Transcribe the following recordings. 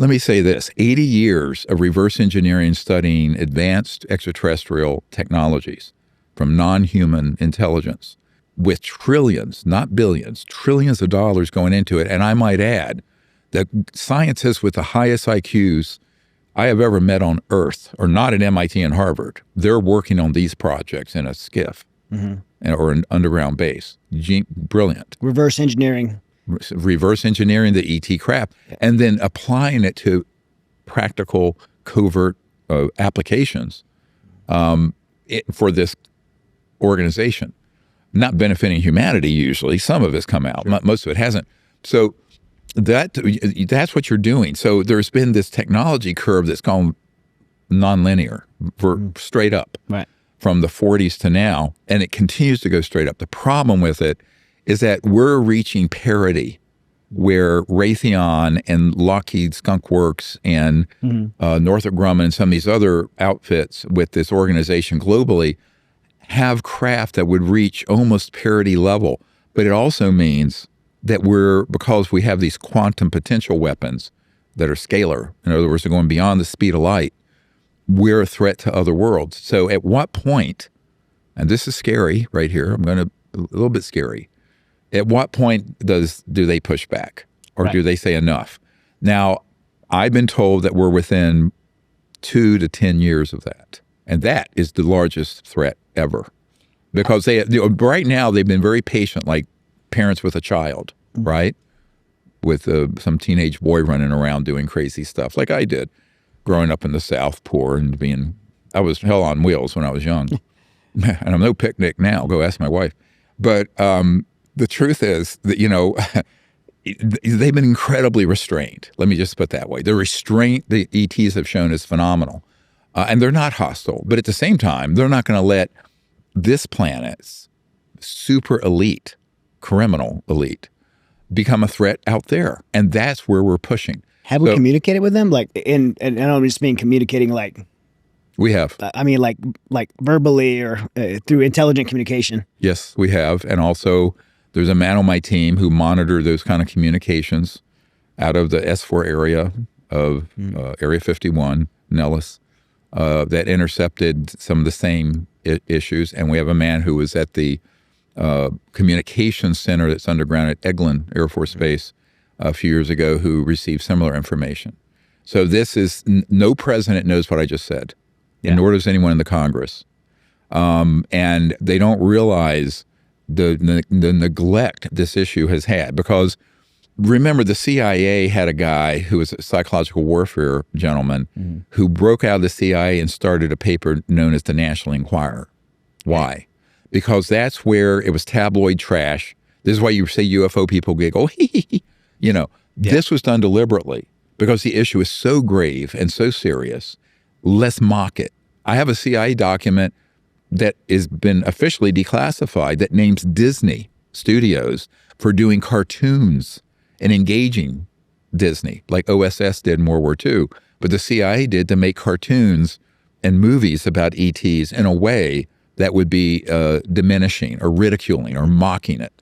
let me say this, 80 years of reverse engineering studying advanced extraterrestrial technologies from non-human intelligence with trillions, not billions, trillions of dollars going into it. And I might add that scientists with the highest IQs I have ever met on Earth are not at MIT and Harvard. They're working on these projects in a skiff or an underground base. Brilliant. Reverse engineering The ET crap, and then applying it to practical covert applications for this organization. Not benefiting humanity usually. Some of it's come out. Sure. Most of it hasn't. So that's what you're doing. So there's been this technology curve that's gone nonlinear, straight up from the 40s to now, and it continues to go straight up. The problem with it is that we're reaching parity where Raytheon and Lockheed Skunk Works and Northrop Grumman and some of these other outfits with this organization globally have craft that would reach almost parity level. But it also means that because we have these quantum potential weapons that are scalar, in other words, they're going beyond the speed of light, we're a threat to other worlds. So at what point, and this is scary right here, a little bit scary, at what point do they push back or do they say enough? Now, I've been told that we're within 2 to 10 years of that. And that is the largest threat ever. Because right now they've been very patient, like parents with a child, right? With some teenage boy running around doing crazy stuff like I did growing up in the South, poor and I was hell on wheels when I was young. And I'm no picnic now. Go ask my wife. But the truth is that, they've been incredibly restrained. Let me just put it that way. The restraint the ETs have shown is phenomenal. And they're not hostile. But at the same time, they're not going to let this planet's super elite, criminal elite, become a threat out there. And that's where we're pushing. Have we communicated with them? And I don't just mean communicating like... We have. I mean, like verbally or through intelligent communication. Yes, we have. And also, there's a man on my team who monitored those kind of communications out of the S4 area of Area 51, Nellis, that intercepted some of the same issues. And we have a man who was at the communications center that's underground at Eglin Air Force Base a few years ago who received similar information. So this is, no president knows what I just said. And nor does anyone in the Congress. And they don't realize the neglect this issue has had. Because remember, the CIA had a guy who was a psychological warfare gentleman who broke out of the CIA and started a paper known as the National Enquirer. Why? Because that's where it was tabloid trash. This is why you say UFO people giggle. This was done deliberately because the issue is so grave and so serious. Let's mock it. I have a CIA document that has been officially declassified that names Disney Studios for doing cartoons and engaging Disney, like OSS did in World War II. But the CIA did to make cartoons and movies about ETs in a way that would be diminishing or ridiculing or mocking it.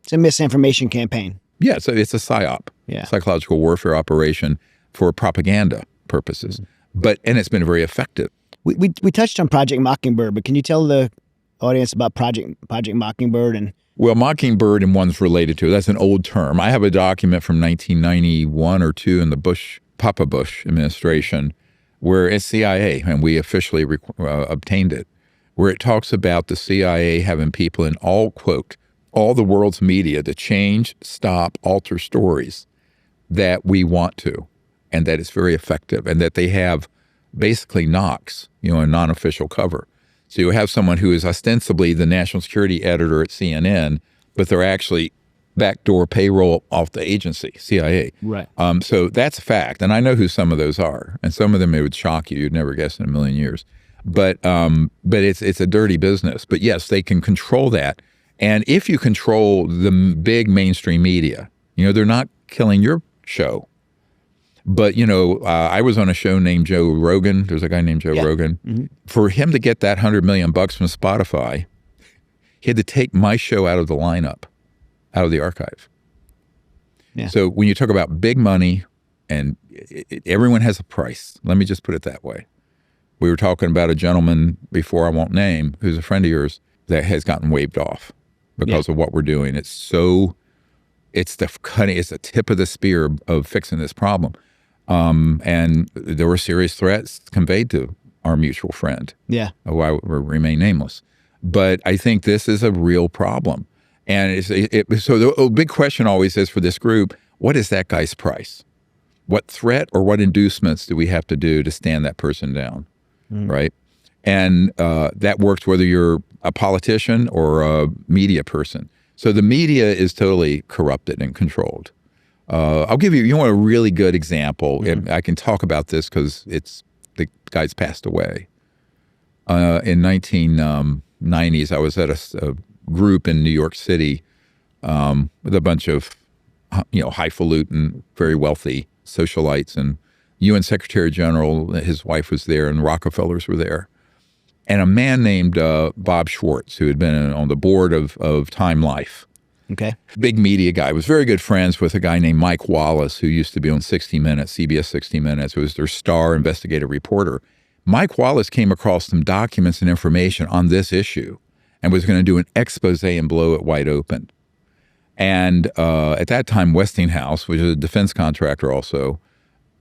It's a misinformation campaign. Yeah, so it's a PSYOP, psychological warfare operation for propaganda purposes. And it's been very effective. We touched on Project Mockingbird, but can you tell the audience about Project Mockingbird? Well, Mockingbird and one's related to it. That's an old term. I have a document from 1991 or 2 in the Papa Bush administration where it's CIA, and we officially obtained it, where it talks about the CIA having people in all the world's media to change, stop, alter stories that we want to, and that it's very effective, and that they have basically knocks, a non-official cover. So you have someone who is ostensibly the national security editor at CNN, but they're actually backdoor payroll off the agency, CIA. Right. So that's a fact. And I know who some of those are. And some of them, it would shock you. You'd never guess in a million years. But it's a dirty business. But yes, they can control that. And if you control the big mainstream media, they're not killing your show. But, I was on a show named Joe Rogan. There's a guy named Joe Rogan. Mm-hmm. For him to get that $100 million from Spotify, he had to take my show out of the lineup, out of the archive. Yeah. So when you talk about big money and everyone has a price. Let me just put it that way. We were talking about a gentleman before, I won't name, who's a friend of yours, that has gotten waved off because of what we're doing. It's the tip of the spear of fixing this problem. And there were serious threats conveyed to our mutual friend. Yeah. Who I will remain nameless. But I think this is a real problem. And so the big question always is for this group, what is that guy's price? What threat or what inducements do we have to do to stand that person down? Right? And that works whether you're a politician or a media person. So the media is totally corrupted and controlled. I'll give you want a really good example. And I can talk about this because the guy's passed away. In 1990s, I was at a group in New York City with a bunch of highfalutin, very wealthy socialites, and UN Secretary General, his wife was there, and Rockefellers were there. And a man named Bob Schwartz, who had been on the board of Time Life. Okay. Big media guy, was very good friends with a guy named Mike Wallace, who used to be on 60 Minutes, CBS 60 Minutes, who was their star investigative reporter. Mike Wallace came across some documents and information on this issue and was going to do an expose and blow it wide open. And at that time, Westinghouse, which is a defense contractor also,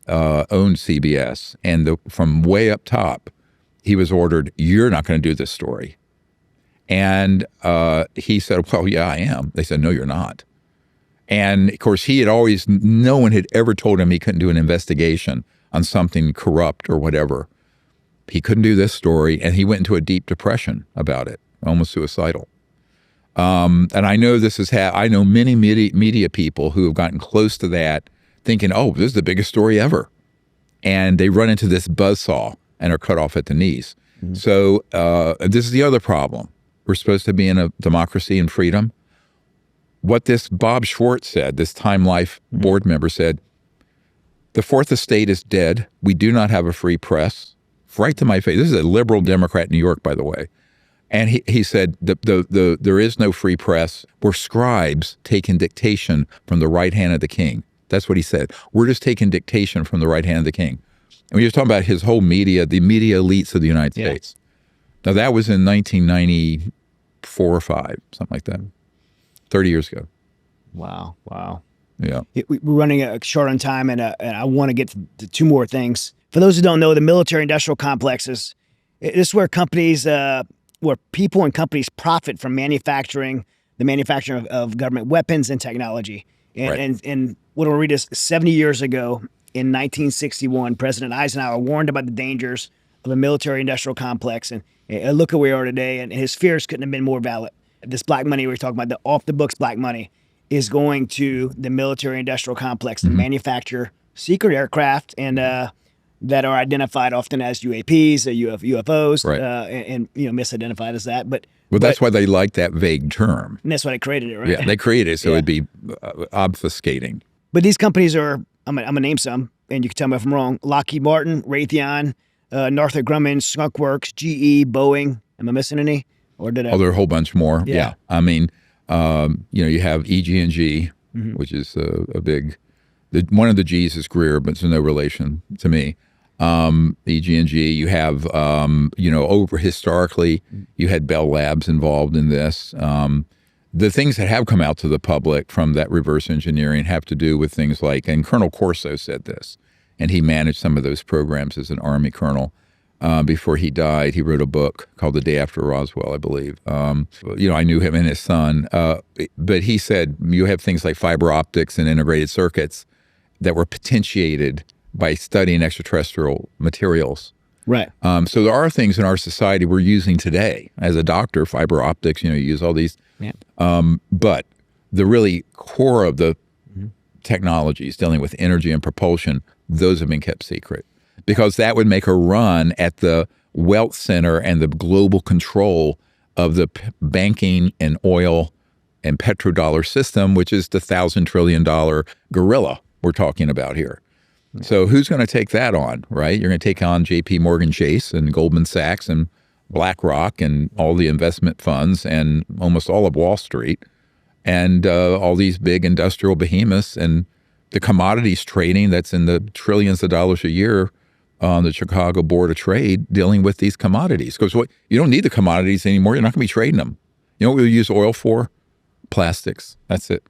owned CBS. And from way up top, he was ordered, you're not going to do this story. And he said, well, yeah, I am. They said, no, you're not. And of course, no one had ever told him he couldn't do an investigation on something corrupt or whatever. He couldn't do this story, and he went into a deep depression about it, almost suicidal. And I know I know many media people who have gotten close to that, thinking, oh, this is the biggest story ever. And they run into this buzzsaw and are cut off at the knees. So this is the other problem. We're supposed to be in a democracy and freedom. What this Bob Schwartz said, this Time Life board member said, the Fourth Estate is dead. We do not have a free press. Right to my face. This is a liberal Democrat in New York, by the way. And he said, there is no free press. We're scribes taking dictation from the right hand of the king. That's what he said. We're just taking dictation from the right hand of the king. And we were talking about his whole media, the media elites of the United States. Now, that was in 1994 or 5, something like that, 30 years ago. Wow. Yeah. We're running short on time, and I want to get to two more things. For those who don't know, the military-industrial complexes, this is where where people and companies profit from manufacturing of government weapons and technology. And what we'll read is 70 years ago, in 1961, President Eisenhower warned about the dangers of a military-industrial complex. And look at where we are today, and his fears couldn't have been more valid. This black money we're talking about, the off-the-books black money, is going to the military-industrial complex to manufacture secret aircraft and that are identified often as UAPs, UFOs, and misidentified as that. But that's why they like that vague term. And that's why they created it, right? Yeah, they created it so it'd be obfuscating. But these companies are, I'm gonna name some, and you can tell me if I'm wrong: Lockheed Martin, Raytheon, Northrop Grumman, Skunk Works, GE, Boeing. Am I missing any? Or did I? Oh, there are a whole bunch more. Yeah. I mean, you have EG&G, which is a big. One of the G's is Greer, but it's no relation to me. EG&G. You have, over historically, you had Bell Labs involved in this. The things that have come out to the public from that reverse engineering have to do with things like, and Colonel Corso said this, and he managed some of those programs as an Army colonel. Before he died, he wrote a book called The Day After Roswell, I believe. I knew him and his son. But he said you have things like fiber optics and integrated circuits that were potentiated by studying extraterrestrial materials. Right. So there are things in our society we're using today. As a doctor, fiber optics, you use all these. Yeah. But the really core of the technologies dealing with energy and propulsion, those have been kept secret. Because that would make a run at the wealth center and the global control of the banking and oil and petrodollar system, which is the $1,000 trillion gorilla we're talking about here. So who's going to take that on, right? You're going to take on J.P. Morgan Chase and Goldman Sachs and BlackRock and all the investment funds and almost all of Wall Street and all these big industrial behemoths. And the commodities trading that's in the trillions of dollars a year on the Chicago Board of Trade dealing with these commodities. Because you don't need the commodities anymore. You're not going to be trading them. You know what we'll use oil for? Plastics. That's it.